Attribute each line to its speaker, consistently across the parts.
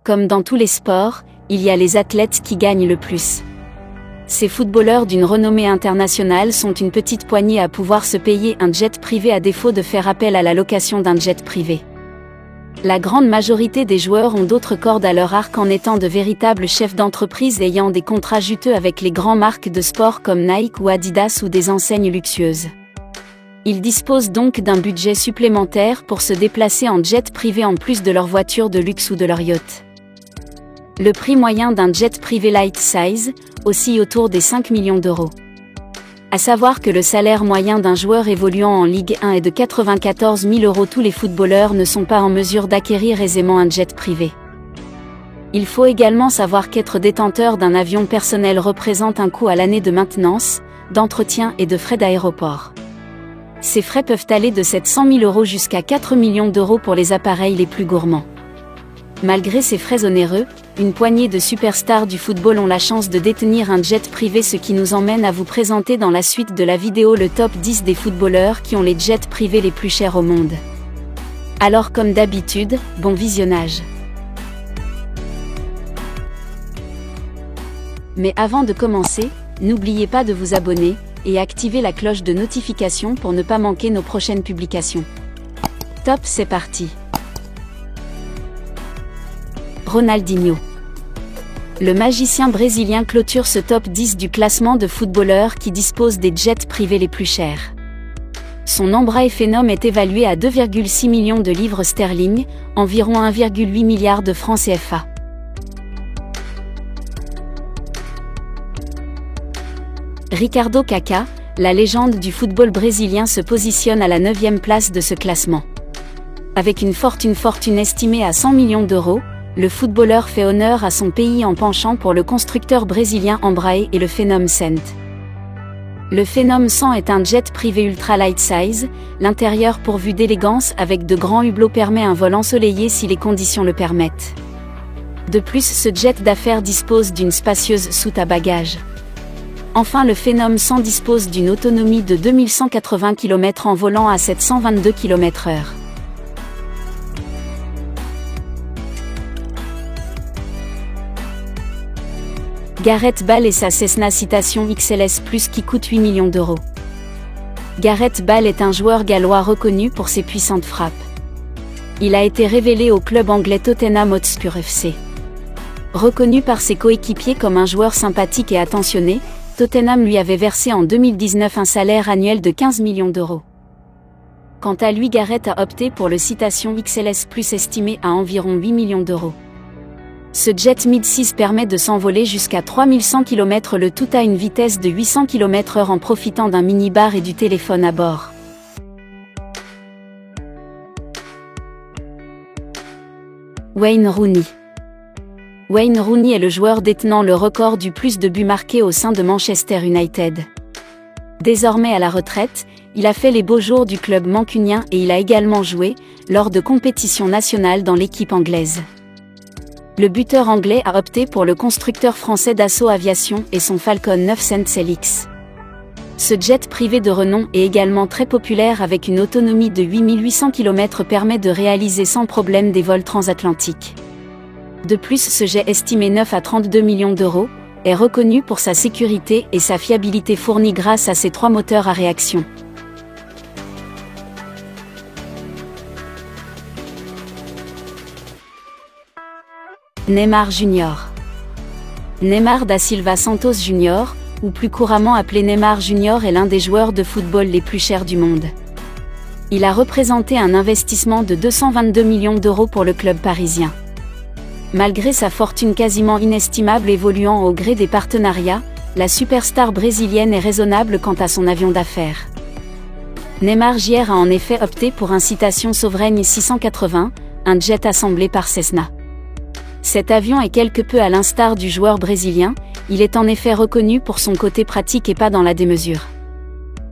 Speaker 1: Comme dans tous les sports, il y a les athlètes qui gagnent le plus. Ces footballeurs d'une renommée internationale sont une petite poignée à pouvoir se payer un jet privé à défaut de faire appel à la location d'un jet privé. La grande majorité des joueurs ont d'autres cordes à leur arc en étant de véritables chefs d'entreprise ayant des contrats juteux avec les grandes marques de sport comme Nike ou Adidas ou des enseignes luxueuses. Ils disposent donc d'un budget supplémentaire pour se déplacer en jet privé en plus de leur voiture de luxe ou de leur yacht. Le prix moyen d'un jet privé light size oscille autour des 5 millions d'euros. À savoir que le salaire moyen d'un joueur évoluant en Ligue 1 est de 94 000 euros. Tous les footballeurs ne sont pas en mesure d'acquérir aisément un jet privé. Il faut également savoir qu'être détenteur d'un avion personnel représente un coût à l'année de maintenance, d'entretien et de frais d'aéroport. Ces frais peuvent aller de 700 000 euros jusqu'à 4 millions d'euros pour les appareils les plus gourmands. Malgré ces frais onéreux, une poignée de superstars du football ont la chance de détenir un jet privé, ce qui nous emmène à vous présenter dans la suite de la vidéo le top 10 des footballeurs qui ont les jets privés les plus chers au monde. Alors comme d'habitude, bon visionnage. Mais avant de commencer, n'oubliez pas de vous abonner et activer la cloche de notification pour ne pas manquer nos prochaines publications. Top, c'est parti. Ronaldinho. Le magicien brésilien clôture ce top 10 du classement de footballeurs qui disposent des jets privés les plus chers. Son embrae phénomène est évalué à 2,6 millions de livres sterling, environ 1,8 milliard de francs CFA. Ricardo Kaká, la légende du football brésilien, se positionne à la 9e place de ce classement. Avec une fortune estimée à 100 millions d'euros, le footballeur fait honneur à son pays en penchant pour le constructeur brésilien Embraer et le Phenom 100. Le Phenom 100 est un jet privé ultra light size, l'intérieur pourvu d'élégance avec de grands hublots permet un vol ensoleillé si les conditions le permettent. De plus, ce jet d'affaires dispose d'une spacieuse soute à bagages. Enfin, le Phenom 100 dispose d'une autonomie de 2180 km en volant à 722 km/h. Gareth Bale et sa Cessna Citation XLS Plus qui coûte 8 millions d'euros. Gareth Bale est un joueur gallois reconnu pour ses puissantes frappes. Il a été révélé au club anglais Tottenham Hotspur FC. Reconnu par ses coéquipiers comme un joueur sympathique et attentionné, Tottenham lui avait versé en 2019 un salaire annuel de 15 millions d'euros. Quant à lui, Gareth a opté pour le Citation XLS Plus estimé à environ 8 millions d'euros. Ce jet mid-size permet de s'envoler jusqu'à 3100 km, le tout à une vitesse de 800 km/h en profitant d'un minibar et du téléphone à bord. Wayne Rooney. Wayne Rooney est le joueur détenant le record du plus de buts marqués au sein de Manchester United. Désormais à la retraite, il a fait les beaux jours du club mancunien et il a également joué, lors de compétitions nationales, dans l'équipe anglaise. Le buteur anglais a opté pour le constructeur français Dassault Aviation et son Falcon 9 X. Ce jet privé de renom est également très populaire avec une autonomie de 8800 km permet de réaliser sans problème des vols transatlantiques. De plus, ce jet estimé neuf à 32 millions d'euros est reconnu pour sa sécurité et sa fiabilité fournie grâce à ses 3 moteurs à réaction. Neymar Jr. Neymar da Silva Santos Jr., ou plus couramment appelé Neymar Jr., est l'un des joueurs de football les plus chers du monde. Il a représenté un investissement de 222 millions d'euros pour le club parisien. Malgré sa fortune quasiment inestimable évoluant au gré des partenariats, la superstar brésilienne est raisonnable quant à son avion d'affaires. Neymar Jr. a en effet opté pour un Citation Sovereign 680, un jet assemblé par Cessna. Cet avion est quelque peu à l'instar du joueur brésilien, il est en effet reconnu pour son côté pratique et pas dans la démesure.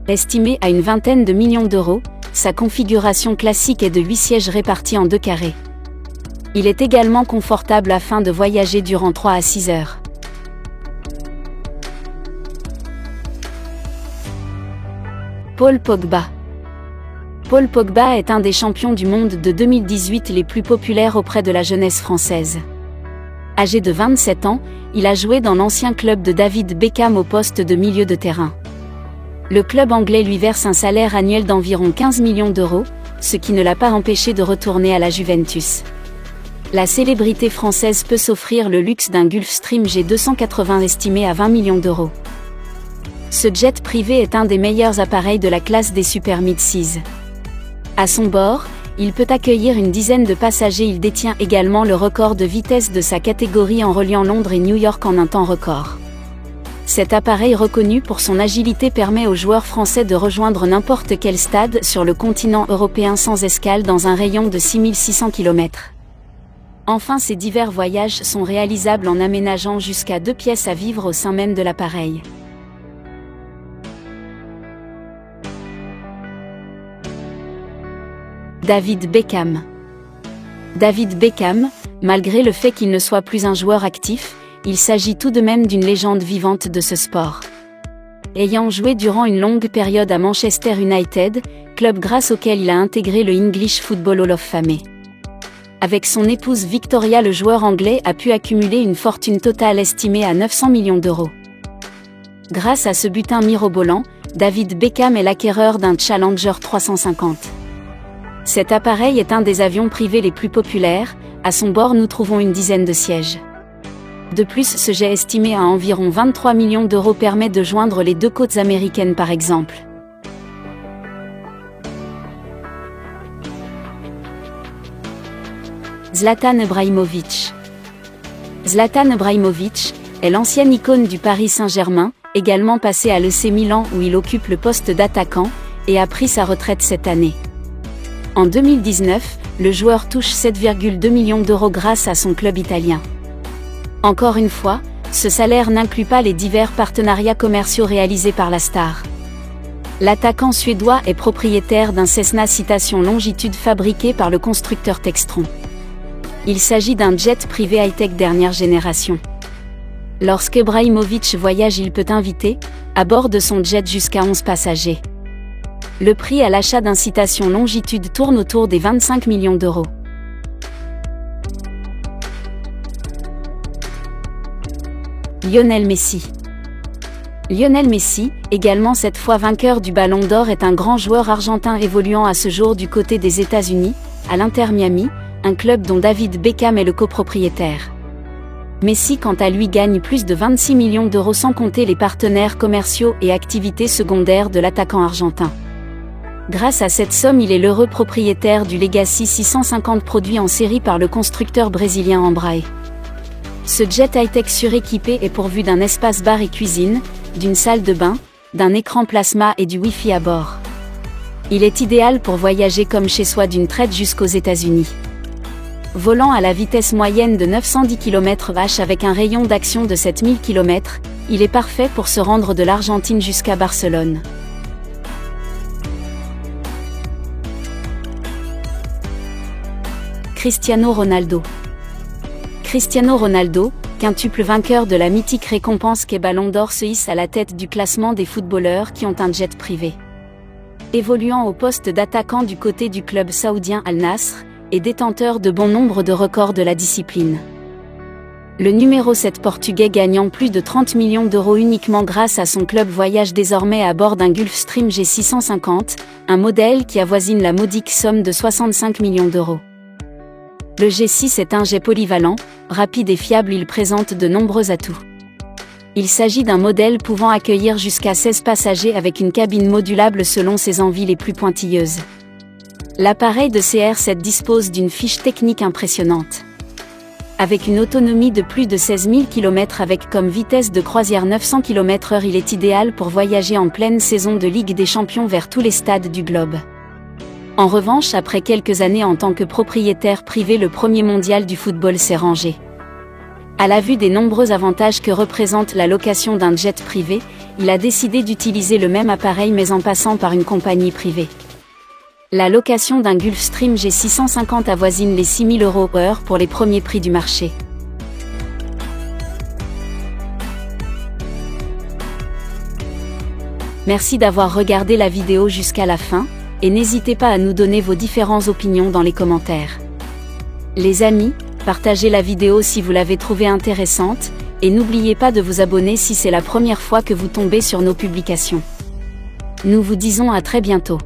Speaker 1: Estimé à une vingtaine de millions d'euros, sa configuration classique est de 8 sièges répartis en 2 carrés. Il est également confortable afin de voyager durant 3 à 6 heures. Paul Pogba. Paul Pogba est un des champions du monde de 2018 les plus populaires auprès de la jeunesse française. Âgé de 27 ans, il a joué dans l'ancien club de David Beckham au poste de milieu de terrain. Le club anglais lui verse un salaire annuel d'environ 15 millions d'euros, ce qui ne l'a pas empêché de retourner à la Juventus. La célébrité française peut s'offrir le luxe d'un Gulfstream G280 estimé à 20 millions d'euros. Ce jet privé est un des meilleurs appareils de la classe des super mid-seas. À son bord, il peut accueillir une dizaine de passagers. Il détient également le record de vitesse de sa catégorie en reliant Londres et New York en un temps record. Cet appareil reconnu pour son agilité permet aux joueurs français de rejoindre n'importe quel stade sur le continent européen sans escale dans un rayon de 6600 km. Enfin, ces divers voyages sont réalisables en aménageant jusqu'à 2 pièces à vivre au sein même de l'appareil. David Beckham. David Beckham, malgré le fait qu'il ne soit plus un joueur actif, il s'agit tout de même d'une légende vivante de ce sport. Ayant joué durant une longue période à Manchester United, club grâce auquel il a intégré le English Football Hall of Fame. Avec son épouse Victoria, le joueur anglais a pu accumuler une fortune totale estimée à 900 millions d'euros. Grâce à ce butin mirobolant, David Beckham est l'acquéreur d'un Challenger 350. Cet appareil est un des avions privés les plus populaires. À son bord nous trouvons une dizaine de sièges. De plus, ce jet estimé à environ 23 millions d'euros permet de joindre les 2 côtes américaines par exemple. Zlatan Ibrahimović. Zlatan Ibrahimović est l'ancienne icône du Paris Saint-Germain, également passé à l'AC Milan où il occupe le poste d'attaquant, et a pris sa retraite cette année. En 2019, le joueur touche 7,2 millions d'euros grâce à son club italien. Encore une fois, ce salaire n'inclut pas les divers partenariats commerciaux réalisés par la star. L'attaquant suédois est propriétaire d'un Cessna Citation Longitude fabriqué par le constructeur Textron. Il s'agit d'un jet privé high-tech dernière génération. Lorsque Ibrahimović voyage, il peut inviter, à bord de son jet, jusqu'à 11 passagers. Le prix à l'achat d'un Citation Longitude tourne autour des 25 millions d'euros. Lionel Messi. Lionel Messi, également cette fois vainqueur du Ballon d'Or, est un grand joueur argentin évoluant à ce jour du côté des États-Unis, à l'Inter Miami, un club dont David Beckham est le copropriétaire. Messi, quant à lui, gagne plus de 26 millions d'euros sans compter les partenaires commerciaux et activités secondaires de l'attaquant argentin. Grâce à cette somme, il est l'heureux propriétaire du Legacy 650 produit en série par le constructeur brésilien Embraer. Ce jet high-tech suréquipé est pourvu d'un espace bar et cuisine, d'une salle de bain, d'un écran plasma et du Wi-Fi à bord. Il est idéal pour voyager comme chez soi d'une traite jusqu'aux États-Unis. Volant à la vitesse moyenne de 910 km/h avec un rayon d'action de 7000 km, il est parfait pour se rendre de l'Argentine jusqu'à Barcelone. Cristiano Ronaldo. Cristiano Ronaldo, quintuple vainqueur de la mythique récompense qu'est Ballon d'Or, se hisse à la tête du classement des footballeurs qui ont un jet privé. Évoluant au poste d'attaquant du côté du club saoudien Al-Nasr, et détenteur de bon nombre de records de la discipline. Le numéro 7 portugais gagnant plus de 30 millions d'euros uniquement grâce à son club voyage désormais à bord d'un Gulfstream G650, un modèle qui avoisine la modique somme de 65 millions d'euros. Le G6 est un jet polyvalent, rapide et fiable. Il présente de nombreux atouts. Il s'agit d'un modèle pouvant accueillir jusqu'à 16 passagers avec une cabine modulable selon ses envies les plus pointilleuses. L'appareil de CR7 dispose d'une fiche technique impressionnante. Avec une autonomie de plus de 16 000 km avec comme vitesse de croisière 900 km/h, il est idéal pour voyager en pleine saison de Ligue des Champions vers tous les stades du globe. En revanche, après quelques années en tant que propriétaire privé, le premier mondial du football s'est rangé. À la vue des nombreux avantages que représente la location d'un jet privé, il a décidé d'utiliser le même appareil mais en passant par une compagnie privée. La location d'un Gulfstream G650 avoisine les 6 000 € pour les premiers prix du marché. Merci d'avoir regardé la vidéo jusqu'à la fin, et n'hésitez pas à nous donner vos différentes opinions dans les commentaires. Les amis, partagez la vidéo si vous l'avez trouvée intéressante, et n'oubliez pas de vous abonner si c'est la première fois que vous tombez sur nos publications. Nous vous disons à très bientôt.